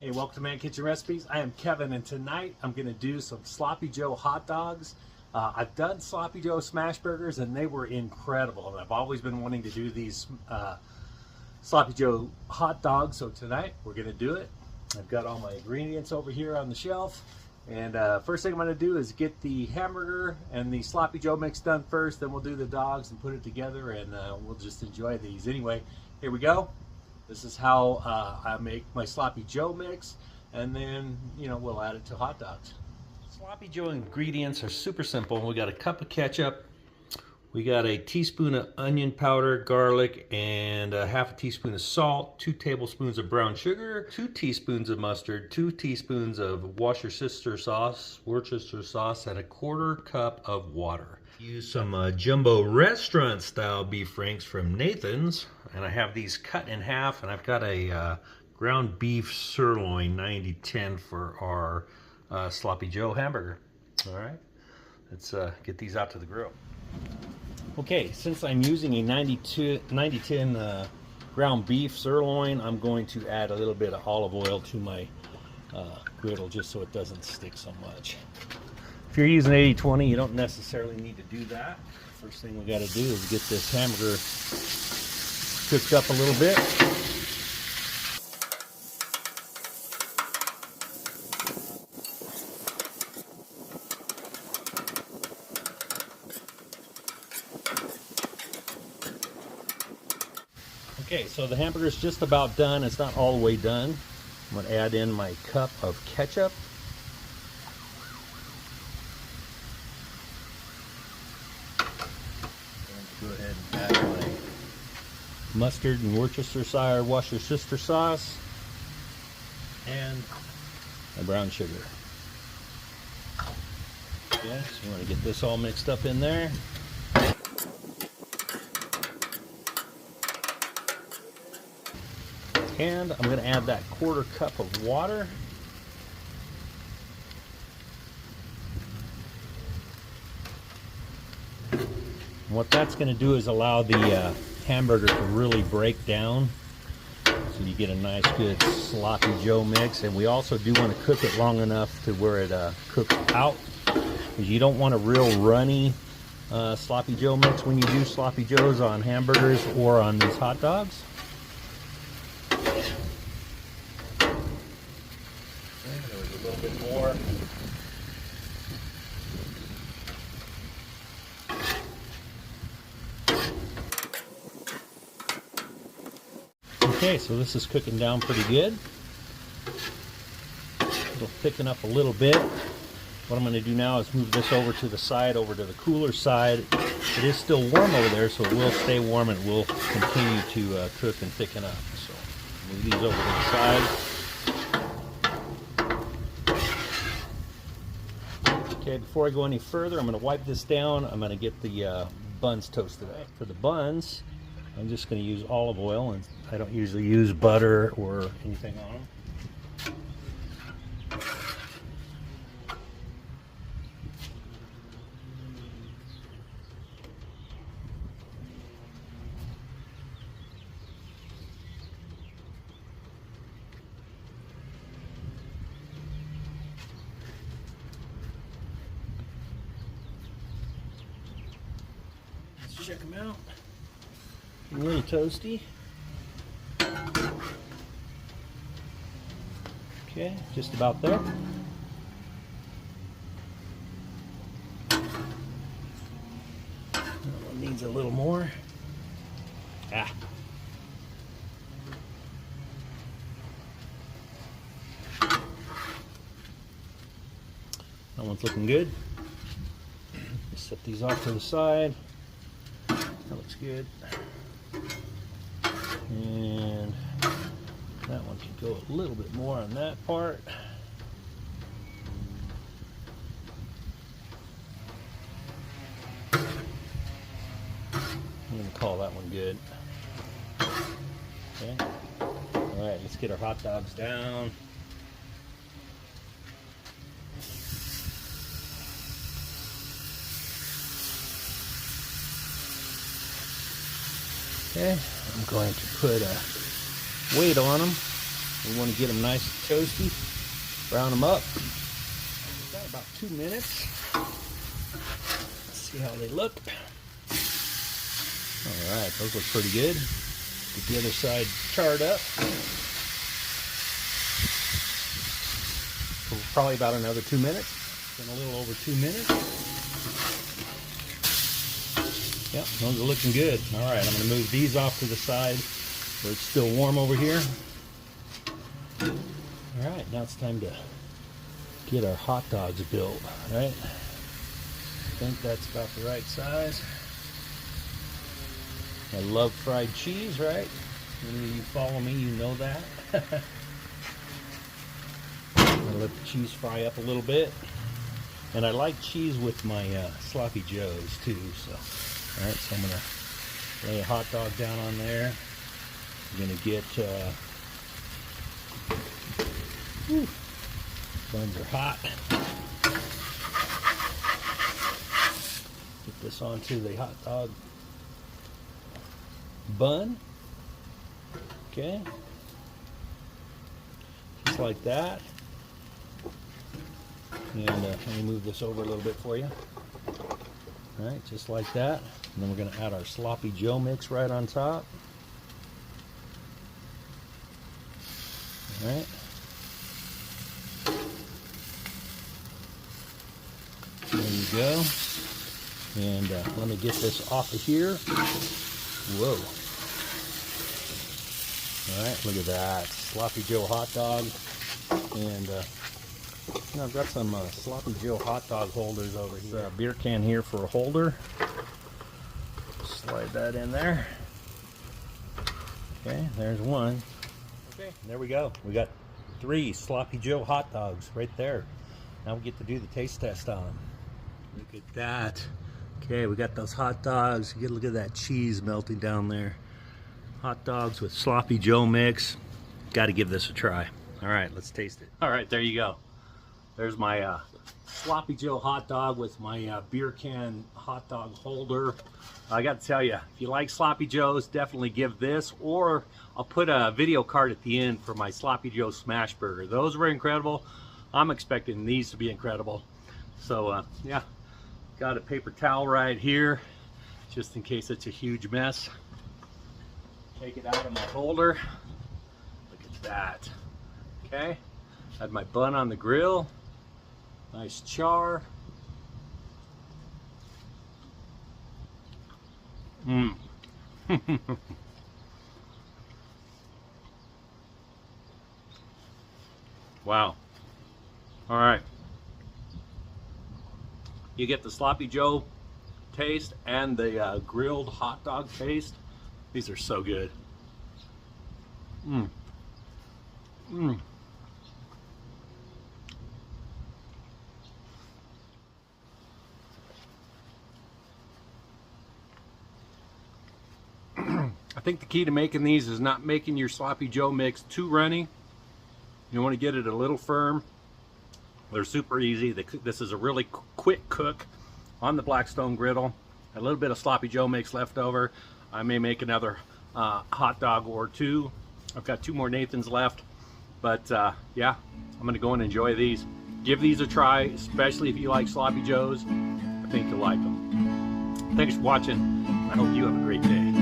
Hey, welcome to Man Kitchen Recipes. I am Kevin, and tonight I'm going to do some Sloppy Joe hot dogs. I've done Sloppy Joe smash burgers, and they were incredible. And I've always been wanting to do these Sloppy Joe hot dogs, so tonight we're going to do it. I've got all my ingredients over here on the shelf. And first thing I'm going to do is get the hamburger and the Sloppy Joe mix done first. Then we'll do the dogs and put it together, and we'll just enjoy these. Anyway, here we go. This is how I make my Sloppy Joe mix, and then, we'll add it to hot dogs. Sloppy Joe ingredients are super simple. We got a cup of ketchup, we got a teaspoon of onion powder, garlic, and a half a teaspoon of salt, 2 tablespoons of brown sugar, 2 teaspoons of mustard, 2 teaspoons of Worcestershire sauce, and a 1/4 cup of water. Use some jumbo restaurant style beef franks from Nathan's, and I have these cut in half, and I've got a ground beef sirloin 90-10 for our Sloppy Joe hamburger. All right, let's get these out to the grill. Okay, since I'm using a 90-10 ground beef sirloin, I'm going to add a little bit of olive oil to my griddle just so it doesn't stick so much. If you're using 80-20, you don't necessarily need to do that. First thing we got to do is get this hamburger cooked up a little bit. Okay, so the hamburger's just about done. It's not all the way done. I'm going to add in my cup of ketchup. Go ahead and add my mustard and Worcestershire sauce and my brown sugar. Okay, so you want to get this all mixed up in there. And I'm going to add that 1/4 cup of water. And what that's going to do is allow the hamburger to really break down, so you get a nice good Sloppy Joe mix. And we also do want to cook it long enough to where it cooks out, because you don't want a real runny Sloppy Joe mix when you do Sloppy Joes on hamburgers or on these hot dogs. There was a little bit more. Okay, so this is cooking down pretty good. It'll thicken up a little bit. What I'm going to do now is move this over to the side, over to the cooler side. It is still warm over there, so it will stay warm and it will continue to cook and thicken up. So move these over to the side. Okay, before I go any further, I'm going to wipe this down. I'm going to get the buns toasted up. For the buns, I'm just going to use olive oil, and I don't usually use butter or anything on them. Let's check them out. A little toasty. Okay, just about there. That one needs a little more. That one's looking good. Just set these off to the side. That looks good. And that one can go a little bit more on that part. I'm going to call that one good. Okay. All right, let's get our hot dogs down. Okay, I'm going to put a weight on them. We want to get them nice and toasty. Brown them up. We've got about 2 minutes. Let's see how they look. All right, those look pretty good. Get the other side charred up. For probably about another 2 minutes. Been a little over 2 minutes. Yep, those are looking good. All right, I'm going to move these off to the side where it's still warm over here. All right, now it's time to get our hot dogs built, right? I think that's about the right size. I love fried cheese, right? Any of you follow me, you know that. I let the cheese fry up a little bit. And I like cheese with my sloppy joes too, so. All right, so I'm going to lay a hot dog down on there. I'm going to get, buns are hot. Get this onto the hot dog bun. Okay. Just like that. And let me move this over a little bit for you. All right, just like that. And then we're going to add our sloppy joe mix right on top. All right. There you go. And let me get this off of here. Whoa. All right, look at that. Sloppy joe hot dog. And I've got some sloppy joe hot dog holders over here. A beer can here for a holder. Slide that in there. Okay, there's one. Okay, there we go. We got 3 sloppy joe hot dogs right there. Now we get to do the taste test on them. Look at that. Okay, we got those hot dogs. You get, look at that cheese melting down there. Hot dogs with sloppy joe mix. Got to give this a try. All right, let's taste it. All right, there you go. There's my sloppy joe hot dog with my beer can hot dog holder. I got to tell you, if you like sloppy joes, definitely give this, or I'll put a video card at the end for my sloppy joe smash burger. Those were incredible. I'm expecting these to be incredible. So yeah, got a paper towel right here just in case it's a huge mess. Take it out of my holder. Look at that. Okay, had my bun on the grill. Nice char. Mmm. Wow. All right. You get the sloppy joe taste and the grilled hot dog taste. These are so good. Mmm. Mmm. I think the key to making these is not making your sloppy joe mix too runny. You want to get it a little firm. They're super easy. This is a really quick cook on the Blackstone Griddle. A little bit of sloppy joe mix left over. I may make another hot dog or 2. I've got 2 more Nathans left. But yeah, I'm going to go and enjoy these. Give these a try, especially if you like sloppy joes. I think you'll like them. Thanks for watching. I hope you have a great day.